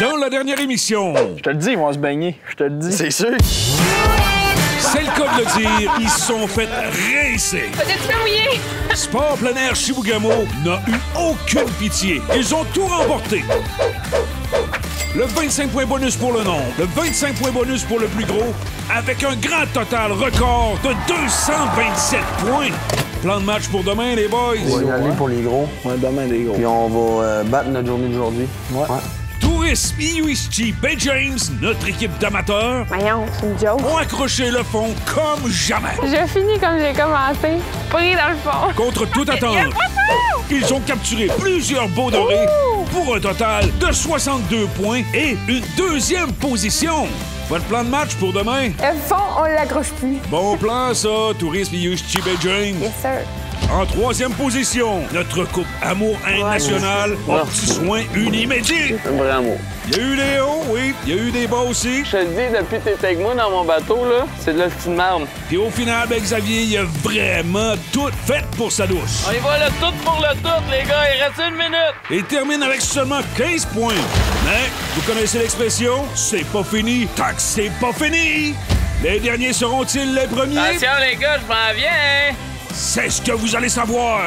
Dans la dernière émission... Je te le dis, ils vont se baigner. Je te le dis. C'est sûr. C'est le cas de le dire, ils se sont fait rincer. Peut-être mouillé. Sport plein air Chibougamau n'a eu aucune pitié. Ils ont tout remporté. Le 25 points bonus pour le nombre, le 25 points bonus pour le plus gros, avec un grand total record de 227 points. Plan de match pour demain, les boys? On va y aller pour les gros. Ouais, demain, des gros. Puis on va battre notre journée d'aujourd'hui. Ouais. Tourisme IUSG Bay James, notre équipe d'amateurs, Voyons, c'est une joke. ont accroché le fond comme jamais. Je finis comme j'ai commencé, pris dans le fond. Contre toute attente, ils ont capturé plusieurs beaux dorés pour un total de 62 points et une deuxième position. Votre plan de match pour demain? Le fond, on l'accroche plus. Bon plan, ça, Tourisme IUSG Bay James. Yes, sir. En troisième position, notre couple Amour-Haine nationale a petit soin unimédié. Un vrai amour. Il y a eu des hauts, oui, il y a eu des bas aussi. Je te le dis, depuis que t'es avec moi dans mon bateau, là, c'est de la petite marde. Puis au final, ben, Xavier, il a vraiment tout fait pour sa douce. On y va le tout pour le tout, les gars. Il reste 1 minute. Il termine avec seulement 15 points. Mais, vous connaissez l'expression, c'est pas fini tant que c'est pas fini. Les derniers seront-ils les premiers? Attention, les gars, je m'en viens, hein. C'est ce que vous allez savoir.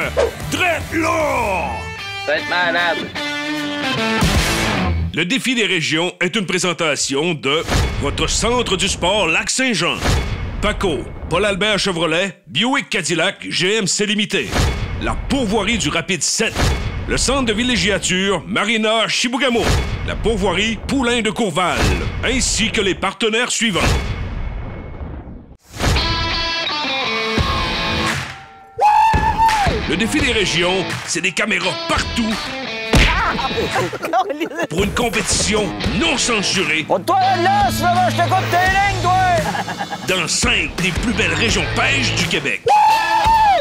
Drette là! Ça va être malade. Le défi des régions est une présentation de votre centre du sport Lac-Saint-Jean. Paco, Paul-Albert Chevrolet, Buick Cadillac, GMC Limité. La pourvoirie du Rapide 7. Le centre de villégiature Marina Chibougamau. La pourvoirie Poulain de Courval. Ainsi que les partenaires suivants. Le défi des régions, c'est des caméras partout pour une compétition non censurée Toi, là, sinon je te coupe tes lignes, toi! dans 5 des plus belles régions pêche du Québec.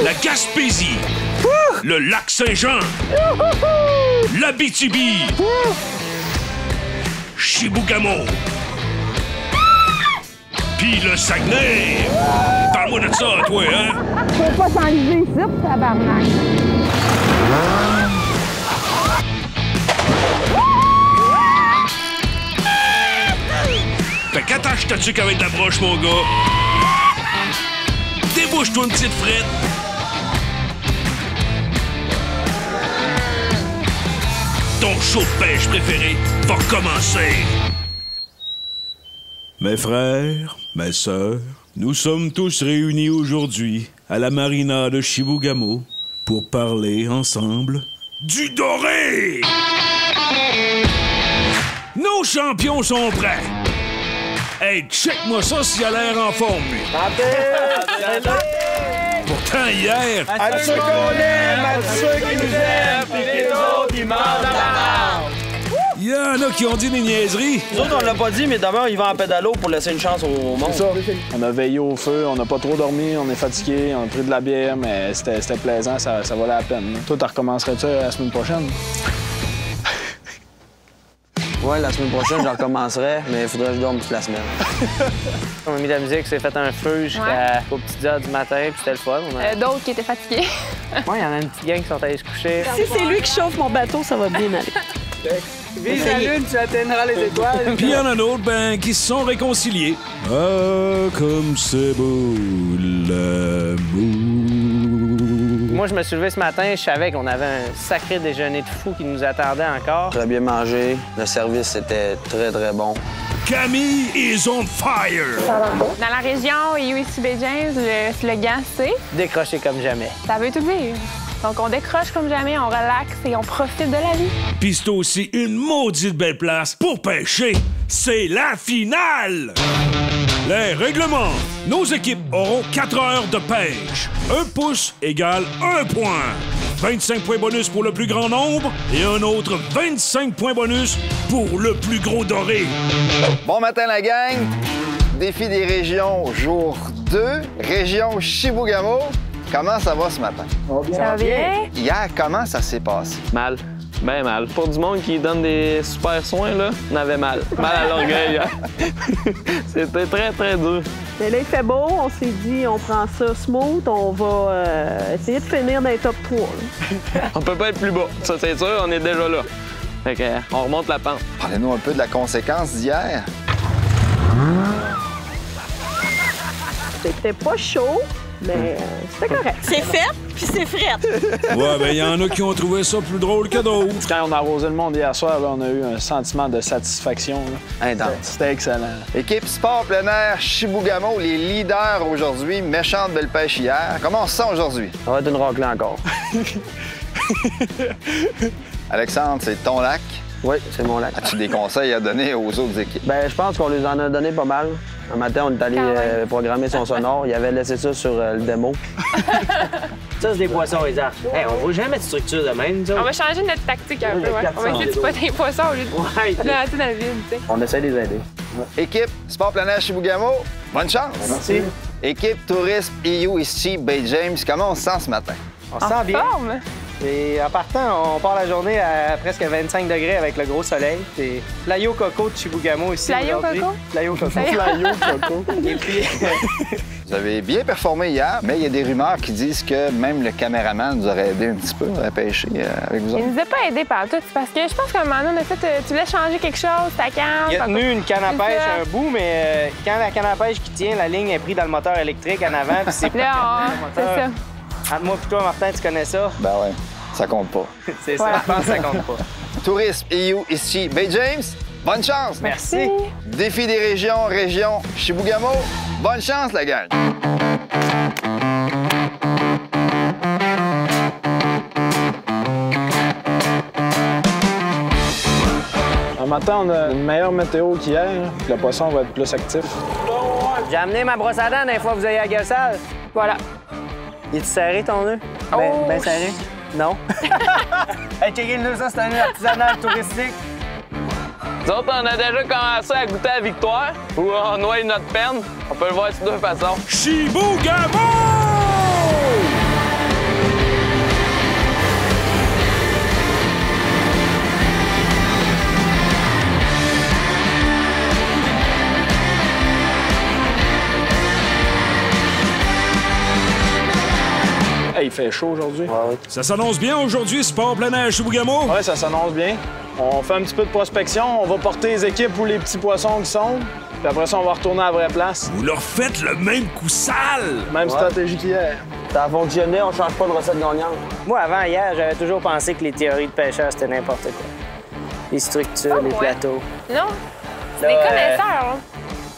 La Gaspésie, le Lac-Saint-Jean, l'Abitibi, Chibougamau, puis le Saguenay. Parle-moi de ça, toi, hein? Faut pas s'enlever ici, tabarnak. Fait qu'attache ta tuque avec de la broche, mon gars. Débouche-toi une petite frette. Ton show de pêche préféré va commencer. Mes frères, mes sœurs, nous sommes tous réunis aujourd'hui à la marina de Chibougamau pour parler ensemble du doré. Nos champions sont prêts. Hey, check-moi ça s'il a l'air en forme, lui. Pourtant, hier... À ceux qu'on aime, à ceux qui nous aiment, puis les autres, ils mangent à la marde. Il y en a qui ont dit des niaiseries. Nous autres, on l'a pas dit, mais d'abord, il va en pédalo pour laisser une chance au monde. C'est ça. On a veillé au feu, on n'a pas trop dormi, on est fatigué, on a pris de la bière, mais c'était plaisant, ça valait la peine. Toi, tu recommencerais-tu la semaine prochaine? Ouais, la semaine prochaine, je recommencerai, mais il faudrait que je dorme toute la semaine. On a mis de la musique, s'est fait un feu jusqu'aux petites heures du matin, puis c'était le fun. D'autres qui étaient fatigués. Ouais, il y en a une petite gang qui sont allés se coucher. Si c'est lui qui chauffe mon bateau, ça va bien aller. Vise la lune, tu atteindras les étoiles. Puis il y en a d'autres, ben, qui se sont réconciliés. Ah, comme c'est beau l'amour. Moi, je me suis levé ce matin, je savais qu'on avait un sacré déjeuner de fou qui nous attendait encore. Très bien mangé, le service était très, très bon. Camille is on fire. Dans la région USC Bay James, le slogan, c'est Décroché comme jamais. « Ça veut tout dire ». Donc, on décroche comme jamais, on relaxe et on profite de la vie. Puis c'est aussi une maudite belle place pour pêcher. C'est la finale! Les règlements. Nos équipes auront 4 heures de pêche. 1 pouce égale 1 point. 25 points bonus pour le plus grand nombre et un autre 25 points bonus pour le plus gros doré. Bon matin, la gang. Défi des régions, jour 2. Région Chibougamau. Comment ça va ce matin? Ça va bien? Hier, comment ça s'est passé? Mal. Ben mal. Pour du monde qui donne des super soins, là, on avait mal. Mal à l'orgueil. Hein? C'était très, très dur. Mais là, il fait beau, on s'est dit, on prend ça smooth, on va essayer de finir dans les top 3. Là. On peut pas être plus bas. Ça, c'est sûr, on est déjà là. Fait que, on remonte la pente. Parlez-nous un peu de la conséquence d'hier. C'était pas chaud, mais c'était correct. C'est fait, puis c'est fret. Ouais, ben, il y en a qui ont trouvé ça plus drôle que d'autres. Quand on a arrosé le monde hier soir, là, on a eu un sentiment de satisfaction. Là. Intense. C'était excellent. Équipe Sport plein air Chibougamau, les leaders aujourd'hui, méchante belle pêche hier. Comment on se sent aujourd'hui? Ça va être une raclée encore. Alexandre, c'est ton lac. Oui, c'est mon lac. As-tu des conseils à donner aux autres équipes? Ben, je pense qu'on lui en a donné pas mal. Un matin, on est allé programmer son sonore. Il avait laissé ça sur le démo. Ça, c'est des poissons, les arts. Hey, on va jamais de structure de même, ça. On va changer notre tactique un peu, ouais. On va essayer de spotter les poissons au lieu de planter dans le vide, tu sais. On essaie de les aider. Équipe Sport plein air Chibougamau, bonne chance! Merci. Équipe Tourisme EU ici, Bay James, comment on se sent ce matin? On se sent bien. Forme. Et en partant, on part la journée à presque 25 degrés avec le gros soleil. C'est Playo Coco de Chibougamau ici Playo aujourd'hui. Coco? Playo Coco. Playo, Coco. Et puis, Vous avez bien performé hier, mais il y a des rumeurs qui disent que même le caméraman nous aurait aidé un petit peu à pêcher avec vous Il autres. nous a pas aidés par tout, parce que je pense qu'à un moment donné, on a fait, tu voulais changer quelque chose, ta canne. il a tenu une canne à C'est pêche ça. un bout, mais quand la canne à pêche qui tient, la ligne est prise dans le moteur électrique en avant, puis c'est Là, c'est ça. Entre moi et toi, Martin, tu connais ça? Ben ouais, ça compte pas. C'est Voilà. ça, je pense que ça compte pas. Tourisme EU ici, Bay James, bonne chance! Merci. Défi des régions, région Chibougamau, bonne chance la gang! Un matin, on a une meilleure météo qu'hier. Le poisson va être plus actif. J'ai amené ma brosse à dents des fois que vous ayez à gueule sale. Voilà. Il est serré ton nœud? Ben serré? Non. Hey, checker le nœud, ça, c'est un nœud artisanal touristique. Nous autres, on a déjà commencé à goûter à la victoire, où on noie notre peine. On peut le voir de deux façons. Chibougamau! Hey, il fait chaud aujourd'hui. Ça s'annonce bien aujourd'hui, Sport plein air Chibougamau? Ouais, ça s'annonce bien. On fait un petit peu de prospection. On va porter les équipes où les petits poissons qui sont. Puis après ça, on va retourner à la vraie place. Vous leur faites le même coup sale! Même stratégie qu'hier. Ça a fonctionné, on change pas de recette gagnante. Moi, avant hier, j'avais toujours pensé que les théories de pêcheurs, c'était n'importe quoi. Les structures, les ouais. plateaux. Non? C'est des Là, connaisseurs, hein?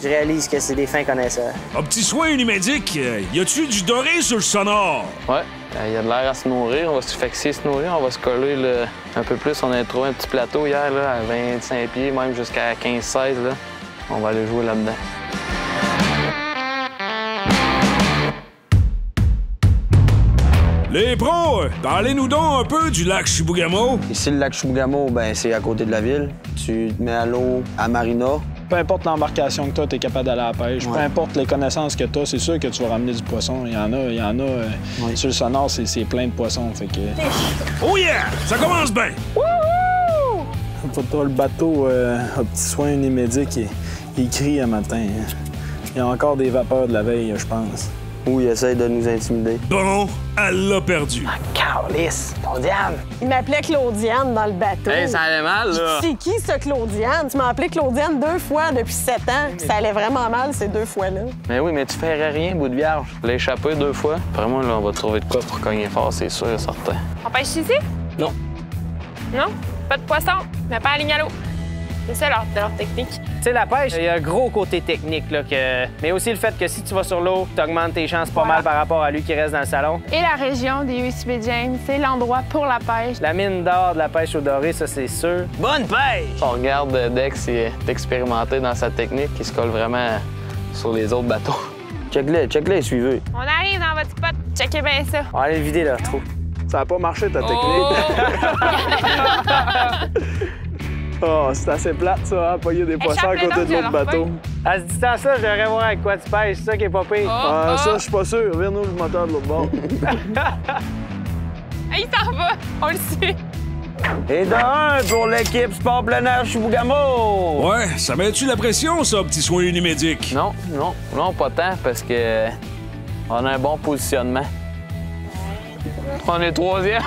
Je réalise que c'est des fins connaisseurs. Un petit soin Unimédic, y a-tu du doré sur le sonore? Ouais, il y a de l'air à se nourrir. On va se fixer se nourrir. On va se coller un peu plus. On a trouvé un petit plateau hier là, à 25 pieds, même jusqu'à 15-16. Là. On va aller jouer là-dedans. Les pros, parlez-nous donc un peu du lac Chibougamau. Ici, le lac Chibougamau, ben, c'est à côté de la ville. Tu te mets à l'eau à Marina. Peu importe l'embarcation que tu as, tu es capable d'aller à la pêche. Peu importe les connaissances que tu as, c'est sûr que tu vas ramener du poisson. Il y en a. Sur le sonore, c'est plein de poissons. Fait que... Oh yeah! Ça commence bien! Pas le bateau à petit soin Unimédic, il crie un matin. Il y a encore des vapeurs de la veille, je pense. Où il essaye de nous intimider. Bon, elle l'a perdu. Carlis, Claudiane. Il m'appelait Claudiane dans le bateau. Hey, ça allait mal, là! C'est qui, ça, Claudiane? Tu m'as appelé Claudiane 2 fois depuis 7 ans. Puis ça allait vraiment mal, ces 2 fois-là. Mais oui, mais tu ferais rien, bout de vierge. Je l'ai échappé 2 fois. Après moi, là, on va trouver de quoi pour cogner fort, c'est sûr et certain. On pêche ici? Non. Non? Pas de poisson, mais pas à ligne à l'eau. C'est ça leur technique. Tu sais, la pêche, il y a un gros côté technique, là, mais aussi le fait que si tu vas sur l'eau, tu augmentes tes chances pas mal par rapport à lui qui reste dans le salon. Et la région des USP James, c'est l'endroit pour la pêche. La mine d'or de la pêche au doré, ça, c'est sûr. Bonne pêche! On regarde Dex, il est expérimenté dans sa technique, il se colle vraiment sur les autres bateaux. Check-les, suivez. On arrive dans votre spot, checkez bien ça. On va aller le vider, là, trop. Ça n'a pas marché, ta technique. Oh, c'est assez plate, ça, hein, pogner des poissons à côté de l'autre bateau. À ce distance-là, je devrais voir avec quoi tu pêches. C'est ça qui est pas pire. Ah, ça, je suis pas sûr. Viens-nous le moteur de l'autre bord. Il s'en va, on le suit. Et de 1 pour l'équipe Sport plein air Chibougamau. Ouais, ça met-tu la pression, ça, petit soin Unimédic? Non, pas tant, parce que on a un bon positionnement. On est 3e.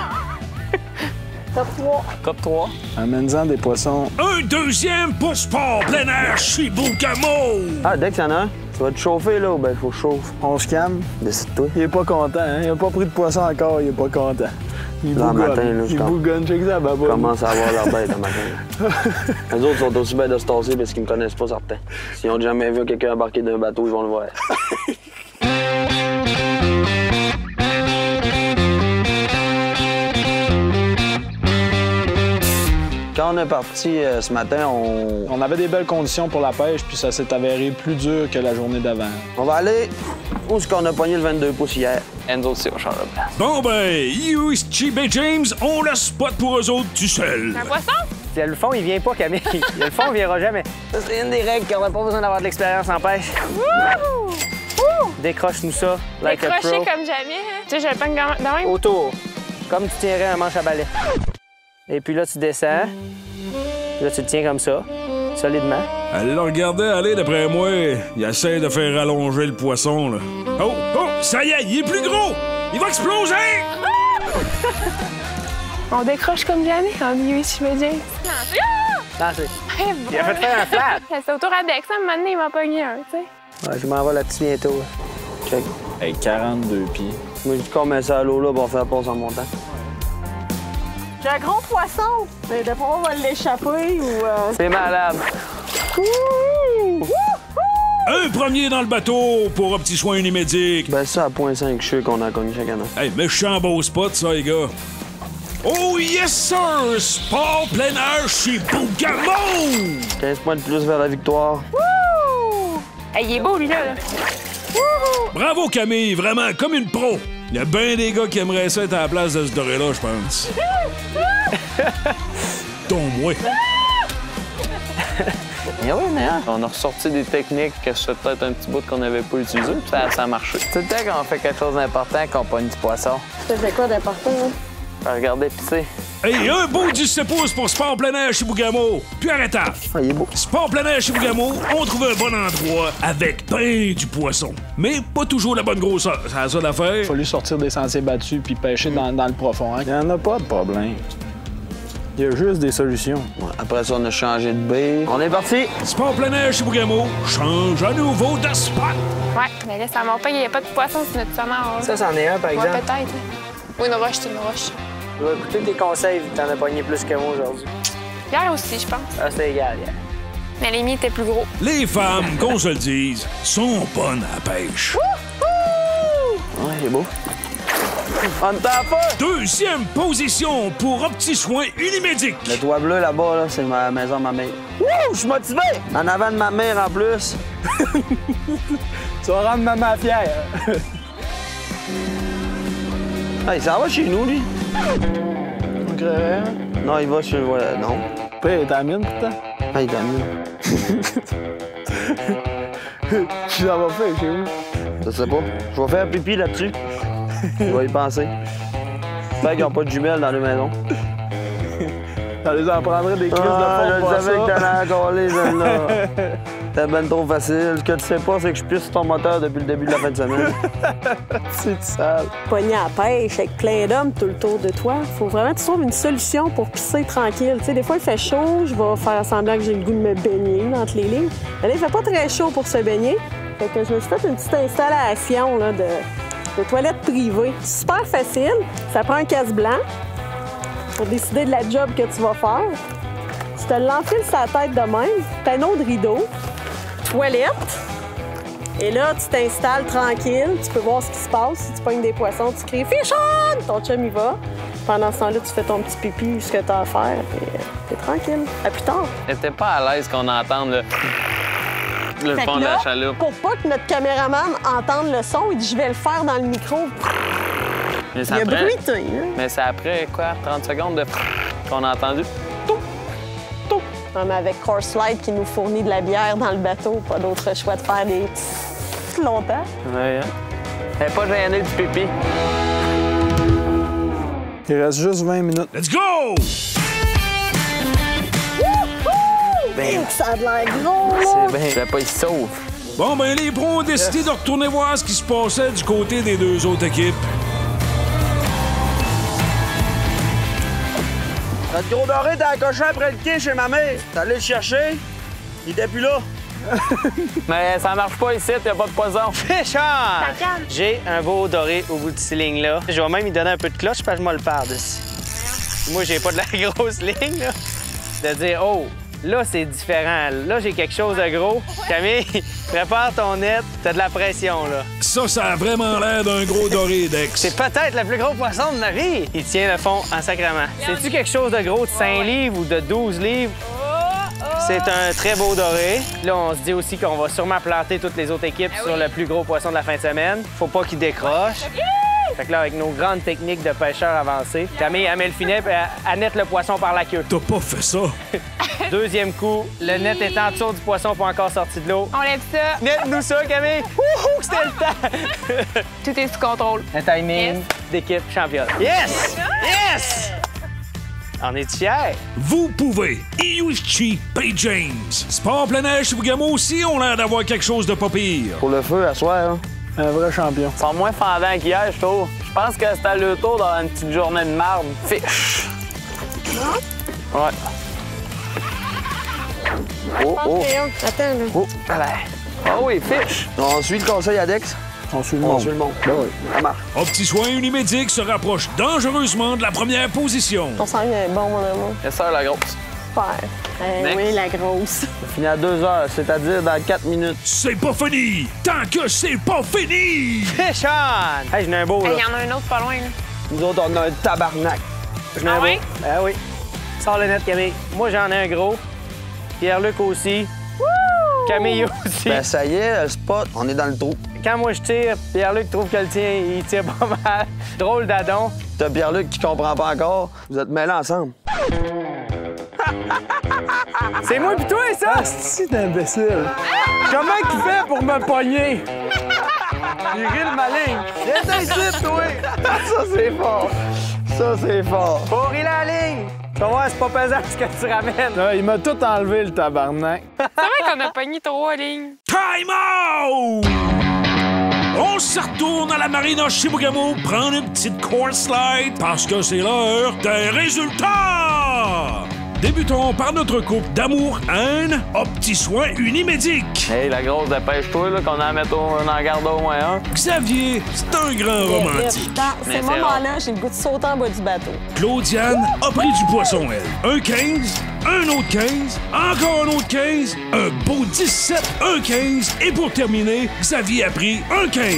Top 3. Top 3. Amène-en des poissons. Un deuxième pour sport plein air Chibougamau. Ah, dès que y'en a un, tu vas te chauffer, là, ou ben, faut que je chauffe. On se calme. Décide-toi. Il est pas content, hein? Il a pas pris de poisson encore, il est pas content. Il Là, bougonne. matin, là, Il bougonne, check ça, baba. Commence à avoir leur bête le matin. Les autres sont aussi bêtes de se tasser parce qu'ils me connaissent pas, certains. S'ils ont jamais vu quelqu'un embarquer d'un bateau, ils vont le voir. Quand on est parti ce matin, On avait des belles conditions pour la pêche, puis ça s'est avéré plus dur que la journée d'avant. on va aller où est-ce qu'on a pogné le 22 pouces hier. Et nous autres aussi, on change de place. Bon ben, Chib et James ont le spot pour eux autres tout seuls. Un poisson? Le fond, il vient pas, Camille. Le fond, il viendra jamais. Ça, c'est une des règles qu'on n'a pas besoin d'avoir de l'expérience en pêche. Wouhou! Ouh! Décroche-nous ça, like a Décroché pro. comme jamais, hein? Tu sais, je le pogne de même. Autour, comme tu tiendrais un manche à balai. Et puis là, tu descends. Puis là, tu le tiens comme ça, solidement. Elle le regardait aller d'après moi. Il essaie de faire rallonger le poisson, là. Oh, oh, ça y est, il est plus gros! Il va exploser! On décroche comme jamais en milieu, si je veux dire. Lancez. Il a fait faire un flat. C'est autour à Dex, à un moment donné, il m'a pogné un, tu sais. Ouais, je m'en vais là-dessus bientôt. Check. Hey, 42 pieds. Moi, je dis qu'on met ça à l'eau là pour faire pause en montant. J'ai un gros poisson. Mais d'après moi, on va l'échapper ou... C'est malade. Un premier dans le bateau pour un petit soin unimédique. Ben ça, à 0.5 cheveux qu'on a cogné chaque année. Hey, méchant beau spot, ça, les gars. Oh yes, sir! Sport plein air chez Bougamau! 15 points de plus vers la victoire. Wouh! Hey, il est beau, lui, là. Wouhou! Bravo, Camille, vraiment, comme une pro. Il y a bien des gars qui aimeraient ça être à la place de ce doré-là, je pense. Tombe-moi. Mais oui, mais hein, on a ressorti des techniques que c'est peut-être un petit bout qu'on n'avait pas utilisé, puis ça a marché. Tout le temps qu'on fait quelque chose d'important, qu'on pogne du poisson. Tu faisais quoi d'important, hein? Regardez pisser. Hey, un beau 17 pouces pour Sport plein air chez Bougamau. Puis arrêtable. Ah, il est beau. Sport plein air chez Bougamau, on trouve un bon endroit avec ben du poisson. Mais pas toujours la bonne grosseur. C'est ça l'affaire. Il a fallu sortir des sentiers battus puis pêcher dans le profond. Hein? Il n'y en a pas de problème. Il y a juste des solutions. Ouais, après ça, on a changé de baie. On est parti! Sport plein air chez Bougamau change à nouveau de spot. Ouais, mais là, ça monte pas, il n'y a pas de poisson sur notre sonore. Ça, c'en est un, par Ouais, exemple. peut-être. Ou une roche, c'est une roche. Je vais écouter tes conseils, vu que t'en as pogné plus que moi aujourd'hui. Hier aussi, je pense. Ah, c'est égal, hier. Mais les miens étaient plus gros. Les femmes, qu'on se le dise, sont bonnes à la pêche. Ouais, il est beau. On t'en pas! Deuxième position pour un petit soin unimédique. Le toit bleu là-bas, là, c'est ma maison de ma mère. Wouh! Je suis motivé! En avant de ma mère en plus. Tu vas rendre maman fière. Hey, ça va chez nous, lui? OK. Non, il va sur... Ouais, non. Puis, il est à la mine, putain. Ah, il est à mieux. Tu l'en vas faire chez où? Je sais pas. Je vais faire pipi là-dessus. Je vais y penser. J'espère qu'ils n'ont pas de jumelles dans la maison. Ça les en prendrait des crises de Je fond. savais que t'allais encore les celle-là. C'était ben trop facile. Ce que tu sais pas, c'est que je pisse sur ton moteur depuis le début de la fin de semaine. C'est sale. Pogné à la pêche avec plein d'hommes tout le tour de toi. Faut vraiment que tu trouves une solution pour pisser tranquille. Tu sais, des fois, il fait chaud, je vais faire semblant que j'ai le goût de me baigner entre les lignes. Mais là, il fait pas très chaud pour se baigner. Fait que je me suis fait une petite installation là, de toilette privée. Super facile. Ça prend un casse blanc pour décider de la job que tu vas faire. Tu te l'enfiles sur la tête de même, panneau de rideau, toilette. Et là, tu t'installes tranquille, tu peux voir ce qui se passe. Si tu pognes des poissons, tu cries « Fish on! » Ton chum y va. Pendant ce temps-là, tu fais ton petit pipi, ce que tu as à faire, puis t'es tranquille. À plus tard. T'étais pas à l'aise qu'on entende le Fait fond que de la là, chaloupe. pour pas que notre caméraman entende le son, il dit « Je vais le faire dans le micro. » Mais Il a bruité, hein? Mais c'est après, quoi, 30 secondes de qu'on a entendu. Non, mais avec Course Light qui nous fournit de la bière dans le bateau, pas d'autre choix de faire des longtemps. Ouais, hein? Elle est pas gênée du pipi. Il reste juste 20 minutes. Let's go! Ça a de l'air gros, là! C'est bien. Je sais pas, il se sauve. Bon, ben, les pros ont décidé de retourner voir ce qui se passait du côté des deux autres équipes. Notre gros doré était accroché après le quai chez ma mère. T'es allé le chercher? Il était plus là. Mais ça marche pas ici, y a pas de poison. Fish on! J'ai un beau doré au bout de cette ligne-là. Je vais même lui donner un peu de cloche parce que je me le par-dessus. Moi, j'ai pas de la grosse ligne, là. De dire, oh, là, c'est différent. Là, j'ai quelque chose de gros. Camille, prépare ton net. T'as de la pression, là. Ça a vraiment l'air d'un gros doré, Dex. C'est peut-être le plus gros poisson de ma vie. Il tient le fond en sacrement. C'est-tu quelque chose de gros de 5 livres ou de 12 livres? C'est un très beau doré. Là, on se dit aussi qu'on va sûrement planter toutes les autres équipes sur le plus gros poisson de la fin de semaine. Faut pas qu'il décroche. Fait que là, avec nos grandes techniques de pêcheurs avancés, Camille, elle met le filet et elle nette le poisson par la queue. T'as pas fait ça? Deuxième coup, le net est en dessous du poisson, pas encore sorti de l'eau. On lève ça. Nette-nous ça, Camille! Wouhou, c'était le temps! Tout est sous contrôle. Un timing d'équipe championne. Yes! Yes! On est fiers. Vous pouvez. Iuichi Bay James. Sport plein air chez Bougamo aussi ont l'air d'avoir quelque chose de pas pire. Pour le feu, à soir, hein? Un vrai champion. Ils sont moins fendants qu'hier, je trouve. Je pense que c'était le tour dans une petite journée de marde. Fiche. Ouais. Oh. Attends, là. Oh. Ah oui, fiche. On suit le conseil à Dex. On suit le On monde. suit le monde. Ben oui, ça marche. Au petit soin Unimédic se rapproche dangereusement de la première position. On sent bien bon, mon amour. C'est ça, la grosse. Super. Oui, la grosse. Fini à 2 heures, c'est-à-dire dans 4 minutes. C'est pas fini! Tant que c'est pas fini! Fish on! Hey, j'en ai un beau, là. Il y en a un autre pas loin, là. Nous autres, on a un tabarnak. J'en ai un ouais? beau. Ah oui. Sors le net, Camille. Moi, j'en ai un gros. Pierre-Luc aussi. Camille aussi. Ben ça y est, le spot, on est dans le trou. Quand moi je tire, Pierre-Luc trouve que le tien, il tire pas mal. Drôle d'adon. T'as Pierre-Luc qui comprend pas encore. Vous êtes mêlés ensemble. C'est moi pis toi, ça! Ah, c'est imbécile. Comment qu'il fait pour me pogner? J'ai ri le malin. Viens ici, toi! Ça, c'est fort. Ça, c'est fort. Faut rire la ligne. Tu vas voir, c'est pas pesant ce que tu ramènes. Là, il m'a tout enlevé, le tabarnak. C'est vrai qu'on a pogné 3 lignes. Time out! On se retourne à la marina Chibougamau prendre une petite course slide parce que c'est l'heure des résultats! Débutons par notre couple d'amour-haine, au petit soin Unimédic. Hey, la grosse, dépêche-toi, là, qu'on en mette en garde au moins un. Xavier, c'est un grand romantique. Dans ces moments-là, j'ai le goût de sauter en bas du bateau. Claudiane a pris du poisson, elle. Un 15, un autre 15, encore un autre 15, un beau 17, un 15, et pour terminer, Xavier a pris un 15.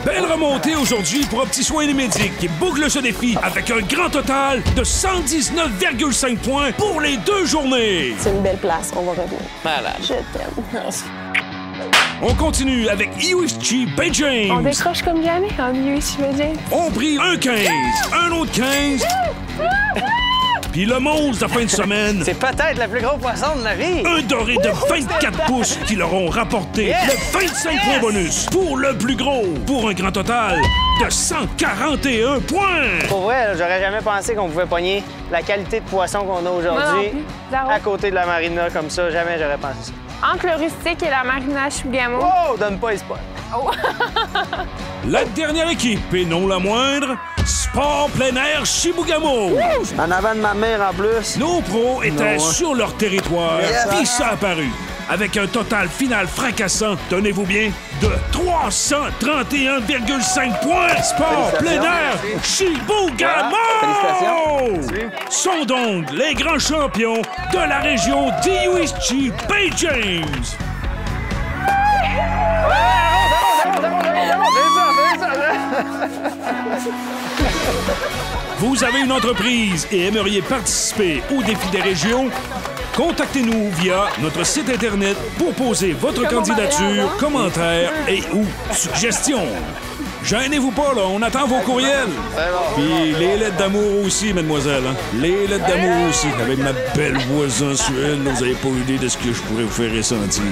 Belle remontée aujourd'hui pour un petit soin Unimédic qui boucle ce défi avec un grand total de 119,5 points pour les 2 journées. C'est une belle place, on va revenir. Malade. Je t'aime. On continue avec Iuichi Bay James. On décroche comme jamais en Iuichi Bay James. On prit un 15, un autre 15. Puis le monstre de fin de semaine, C'est peut-être le plus gros poisson de ma vie. un doré de 24 pouces qui leur ont rapporté le 25 points bonus pour le plus gros, pour un grand total de 141 points. Pour vrai, là, j'aurais jamais pensé qu'on pouvait pogner la qualité de poisson qu'on a Moi non aujourd'hui plus. Zéro. à côté de la marina comme ça. Jamais j'aurais pensé ça. Entre le rustique et la marina Chibougamau. Oh, donne pas les spots. La dernière équipe, et non la moindre, Sport plein air Chibougamau. En avant de ma mère, en plus. Nos pros étaient sur leur territoire, Yes. puis ça a apparu. Avec un total final fracassant, tenez-vous bien, de 331,5 points. Sport plein air Chibougamau. Félicitations. Sont donc les grands champions de la région d'Iuichi Bay James. Vous avez une entreprise et aimeriez participer au défi des régions? Contactez-nous via notre site Internet pour poser votre candidature, commentaires et ou suggestions. Gênez-vous pas, là, on attend vos courriels. Puis les lettres d'amour aussi, mademoiselle. Hein? Les lettres d'amour aussi. Avec ma belle voix sensuelle, vous n'avez pas idée de ce que je pourrais vous faire ressentir.